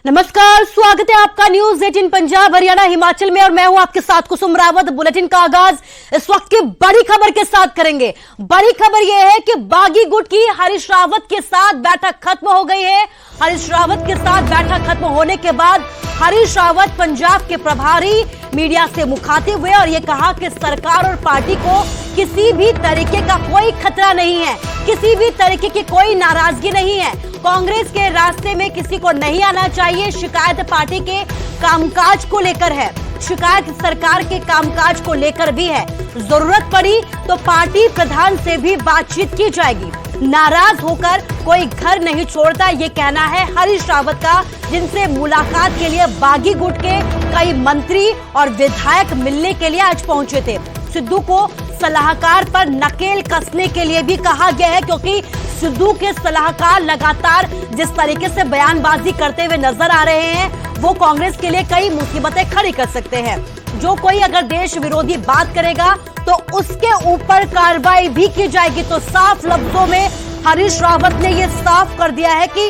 नमस्कार, स्वागत है आपका न्यूज 18 पंजाब हरियाणा हिमाचल में और मैं हूं आपके साथ कुसुम रावत। बुलेटिन का आगाज इस वक्त की बड़ी खबर के साथ करेंगे। बड़ी खबर यह है कि बागी गुट की हरीश रावत के साथ बैठक खत्म हो गई है। हरीश रावत के साथ बैठक खत्म होने के बाद हरीश रावत पंजाब के प्रभारी मीडिया से मुखातिब हुए और यह कहा कि सरकार और पार्टी को किसी भी तरीके का कोई खतरा नहीं है, किसी भी तरीके की कोई नाराजगी नहीं है। कांग्रेस के रास्ते में किसी को नहीं आना चाहिए। शिकायत पार्टी के कामकाज को लेकर है, शिकायत सरकार के कामकाज को लेकर भी है। जरूरत पड़ी तो पार्टी प्रधान से भी बातचीत की जाएगी। नाराज होकर कोई घर नहीं छोड़ता, ये कहना है हरीश रावत का, जिनसे मुलाकात के लिए बागी गुट के कई मंत्री और विधायक मिलने के लिए आज पहुंचे थे। सिद्धू को सलाहकार पर नकेल कसने के लिए भी कहा गया है, क्योंकि सिद्धू के सलाहकार लगातार जिस तरीके से बयानबाजी करते हुए नजर आ रहे हैं वो कांग्रेस के लिए कई मुसीबतें खड़ी कर सकते हैं। जो कोई अगर देश विरोधी बात करेगा तो उसके ऊपर कार्रवाई भी की जाएगी। तो साफ लफ्जों में हरीश रावत ने यह साफ कर दिया है कि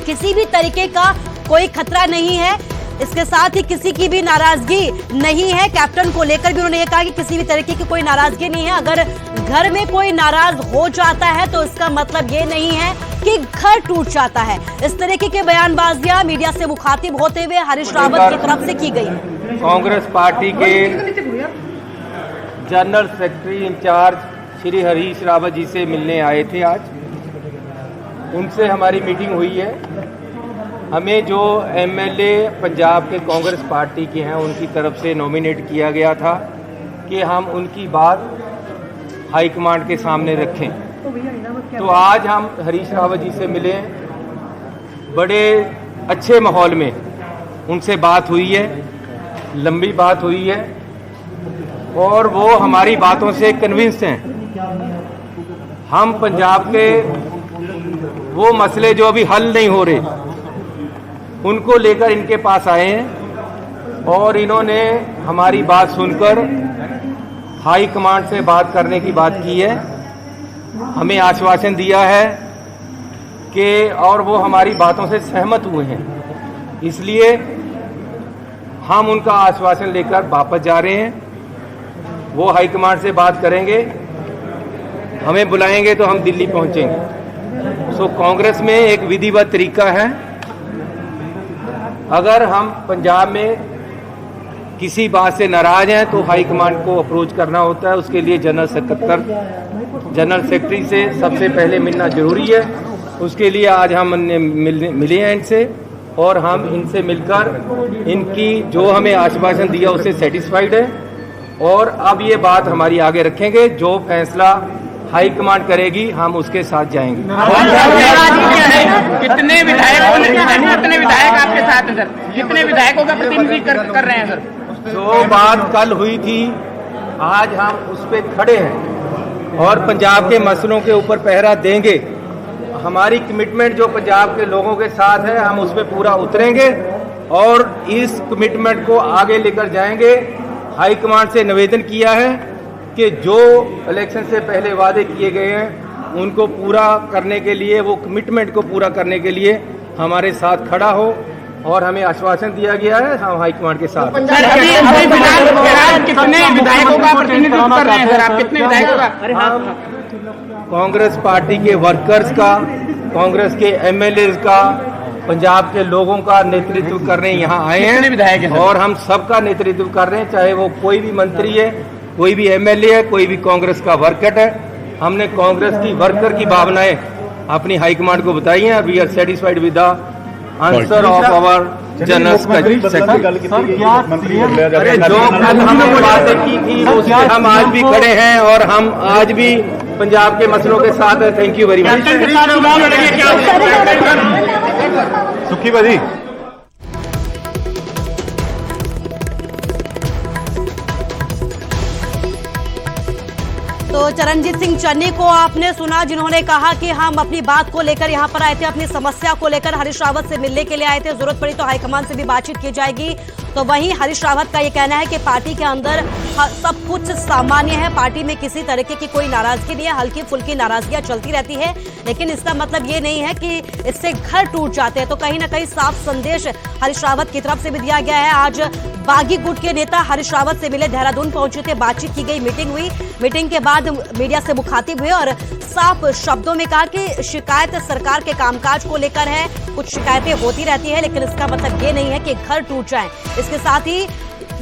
किसी भी तरीके का कोई खतरा नहीं है, इसके साथ ही किसी की भी नाराजगी नहीं है। कैप्टन को लेकर भी उन्होंने ये कहा कि किसी भी तरीके की कोई नाराजगी नहीं है। अगर घर में कोई नाराज हो जाता है तो इसका मतलब ये नहीं है कि घर टूट जाता है। इस तरीके के बयानबाजियां मीडिया से मुखातिब होते हुए हरीश रावत की तरफ से की गई। कांग्रेस पार्टी के general secretary incharge Shri Harish Rawat ji से मिलने आए थे आज। उनसे हमारी मीटिंग हुई है। हमें जो एमएलए पंजाब के कांग्रेस पार्टी के हैं उनकी तरफ से नॉमिनेट किया गया था कि हम उनकी बात हाईकमांड के सामने रखें। तो आज हम हरीश रावत जी से मिले, बड़े अच्छे माहौल में उनसे बात हुई है, लंबी बात हुई है और वो हमारी बातों से कन्विंस हैं। हम पंजाब के वो मसले जो अभी हल नहीं हो रहे उनको लेकर इनके पास आए हैं और इन्होंने हमारी बात सुनकर हाई कमांड से बात करने की बात की है। हमें आश्वासन दिया है कि और वो हमारी बातों से सहमत हुए हैं, इसलिए हम उनका आश्वासन लेकर वापस जा रहे हैं। वो हाई कमांड से बात करेंगे, हमें बुलाएंगे तो हम दिल्ली पहुंचेंगे। सो कांग्रेस में एक विधिवत तरीका है, अगर हम पंजाब में किसी बात से नाराज हैं तो हाई कमांड को अप्रोच करना होता है। उसके लिए जनरल सेक्रेटरी से सबसे पहले मिलना जरूरी है। उसके लिए आज हम मिले हैं इनसे और हम इनसे मिलकर इनकी जो हमें आश्वासन दिया उससे सेटिस्फाइड है और अब ये बात हमारी आगे रखेंगे। जो फैसला हाई कमांड करेगी हम उसके साथ जाएंगे। कितने विधायक आपके साथ हैं सर? कितने विधायकों का प्रतिनिधि कर रहे हैं सर? जो बात कल हुई थी आज हम उस पर खड़े हैं और पंजाब के मसलों के ऊपर पहरा देंगे। हमारी कमिटमेंट जो पंजाब के लोगों के साथ है हम उस पर पूरा उतरेंगे और इस कमिटमेंट को आगे लेकर जाएंगे। हाई कमांड से निवेदन किया है कि जो इलेक्शन से पहले वादे किए गए हैं उनको पूरा करने के लिए, वो कमिटमेंट को पूरा करने के लिए हमारे साथ खड़ा हो और हमें आश्वासन दिया गया है हम हाईकमांड के साथ। कितने विधायकों का प्रतिनिधित्व कर रहे हैं सर आप? कितने विधायकों का? हम कांग्रेस पार्टी के वर्कर्स का, कांग्रेस के एमएलए का, पंजाब के लोगों का नेतृत्व करने यहाँ आए हैं और हम सबका नेतृत्व कर रहे हैं, चाहे वो कोई भी मंत्री है, कोई भी एमएलए है, कोई भी कांग्रेस का वर्कर है। हमने कांग्रेस की वर्कर की भावनाएं अपनी हाईकमांड को बताई हैं। We are satisfied with the answer of our general secretary. अरे जो कल हमने बातें की थी उससे हम आज भी खड़े हैं और हम आज भी पंजाब के मसलों के साथ हैं। Thank you very much. सुखी भाजी तो तो चरणजीत सिंह चन्नी को आपने सुना, जिन्होंने कहा कि हम अपनी बात को लेकर यहां पर आए थे, अपनी समस्या को लेकर हरीश रावत से मिलने के लिए आए थे, जरूरत पड़ी तो हाईकमान से भी बातचीत की जाएगी। तो वहीं हरीश रावत का यह कहना है कि पार्टी के अंदर सब कुछ सामान्य है, पार्टी में किसी तरीके की कोई नाराजगी नहीं है, हल्की फुल्की नाराजगियां चलती रहती है, लेकिन इसका मतलब ये नहीं है कि इससे घर टूट जाते हैं। तो कहीं ना कहीं साफ संदेश हरीश रावत की तरफ से भी दिया गया है। आज बागी गुट के नेता हरीश रावत से मिले, देहरादून पहुंचे थे, बातचीत की गई, मीटिंग हुई। मीटिंग के बाद मीडिया से मुखातिब हुए और साफ शब्दों में कहा कि शिकायत सरकार के कामकाज को लेकर है, कुछ शिकायतें होती रहती है, लेकिन इसका मतलब ये नहीं है कि घर टूट जाए। इसके साथ ही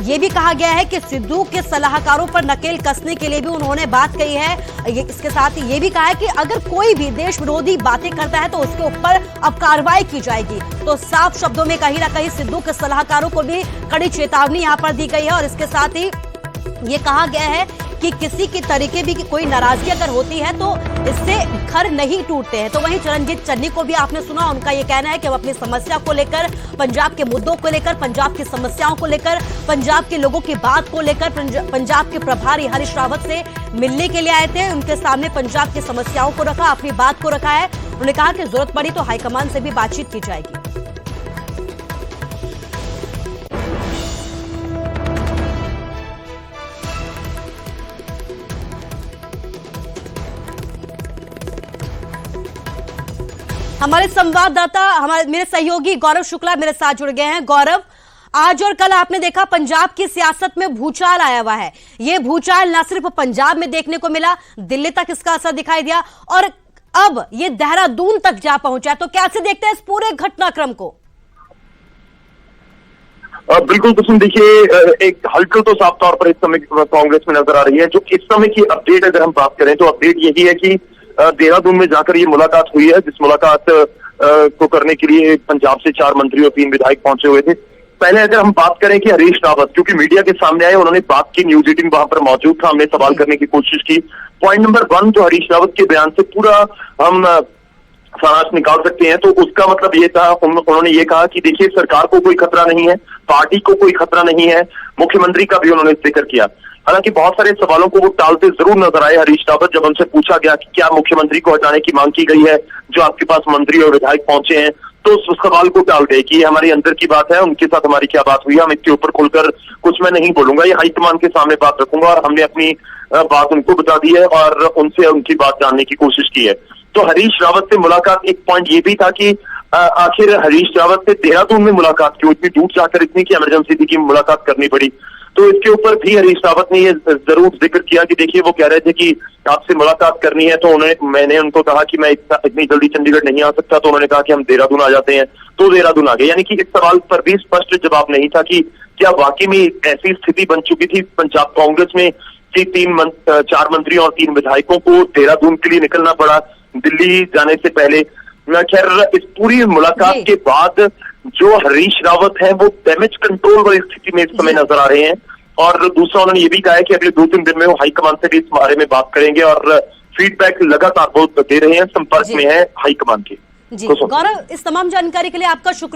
ये भी कहा गया है कि सिद्धू के सलाहकारों पर नकेल कसने के लिए भी उन्होंने बात कही है। इसके साथ ही ये भी कहा है कि अगर कोई भी देश विरोधी बातें करता है तो उसके ऊपर अब कार्रवाई की जाएगी। तो साफ शब्दों में कहीं ना कहीं सिद्धू के सलाहकारों को भी कड़ी चेतावनी यहां पर दी गई है और इसके साथ ही ये कहा गया है कि किसी की तरीके भी कोई नाराजगी अगर होती है तो इससे घर नहीं टूटते हैं। तो वहीं चरणजीत चन्नी को भी आपने सुना, उनका ये कहना है कि वो अपनी समस्या को लेकर, पंजाब के मुद्दों को लेकर, पंजाब की समस्याओं को लेकर, पंजाब के लोगों की बात को लेकर पंजाब के प्रभारी हरीश रावत से मिलने के लिए आए थे। उनके सामने पंजाब की समस्याओं को रखा, अपनी बात को रखा है। उन्होंने कहा कि जरूरत पड़ी तो हाईकमान से भी बातचीत की जाएगी। हमारे संवाददाता, मेरे सहयोगी गौरव शुक्ला मेरे साथ जुड़ गए हैं। गौरव, आज और कल आपने देखा पंजाब की सियासत में भूचाल आया हुआ है। ये भूचाल न सिर्फ पंजाब में देखने को मिला, दिल्ली तक इसका असर दिखाई दिया और अब ये देहरादून तक जा पहुंचा। तो कैसे देखते हैं इस पूरे घटनाक्रम को? बिल्कुल कुसुम, देखिए एक हलचल तो साफ तौर पर इस समय कांग्रेस में नजर आ रही है। जो इस समय की अपडेट अगर हम बात करें तो अपडेट यही है कि देहरादून में जाकर ये मुलाकात हुई है, जिस मुलाकात को करने के लिए पंजाब से 4 मंत्री और 3 विधायक पहुंचे हुए थे। पहले अगर हम बात करें कि हरीश रावत क्योंकि मीडिया के सामने आए, उन्होंने बात की, न्यूज 18 वहां पर मौजूद था, हमने सवाल करने की कोशिश की। पॉइंट नंबर 1 जो हरीश रावत के बयान से पूरा हम सारांश निकाल सकते हैं, तो उसका मतलब ये था, उन्होंने ये कहा कि देखिए सरकार को कोई खतरा नहीं है, पार्टी को कोई खतरा नहीं है, मुख्यमंत्री का भी उन्होंने जिक्र किया। हालांकि बहुत सारे सवालों को वो टालते जरूर नजर आए हरीश रावत। जब उनसे पूछा गया कि क्या मुख्यमंत्री को हटाने की मांग की गई है, जो आपके पास मंत्री और विधायक पहुंचे हैं, तो उस सवाल को टाल गए कि ये हमारे अंदर की बात है, उनके साथ हमारी क्या बात हुई है, हम इसके ऊपर खुलकर कुछ मैं नहीं बोलूंगा, ये हाईकमान के सामने बात रखूंगा। और हमने अपनी बात उनको बता दी है और उनसे उनकी बात जानने की कोशिश की है। तो हरीश रावत से मुलाकात, एक पॉइंट ये भी था कि आखिर हरीश रावत से देहरादून में मुलाकात क्यों, इतनी दूर जाकर इतनी की इमरजेंसी थी कि मुलाकात करनी पड़ी। तो इसके ऊपर भी हरीश रावत ने ये जरूर जिक्र किया कि देखिए वो कह रहे थे कि आपसे मुलाकात करनी है, तो मैंने उनको कहा कि मैं इतनी जल्दी चंडीगढ़ नहीं आ सकता, तो उन्होंने कहा कि हम देहरादून आ जाते हैं, तो देहरादून आ गए। यानी कि इस सवाल पर भी स्पष्ट जवाब नहीं था कि क्या वाकई में ऐसी स्थिति बन चुकी थी पंजाब कांग्रेस में कि 4 मंत्री और 3 विधायकों को देहरादून के लिए निकलना पड़ा दिल्ली जाने से पहले। खैर इस पूरी मुलाकात के बाद जो हरीश रावत है वो डैमेज कंट्रोल वाली स्थिति में इस समय नजर आ रहे हैं। और दूसरा उन्होंने ये भी कहा है कि अगले 2-3 दिन में वो हाईकमान से भी इस बारे में बात करेंगे और फीडबैक लगातार वो दे रहे हैं, संपर्क में है हाईकमान के। जी गौरव, इस तमाम जानकारी के लिए आपका शुक्रिया।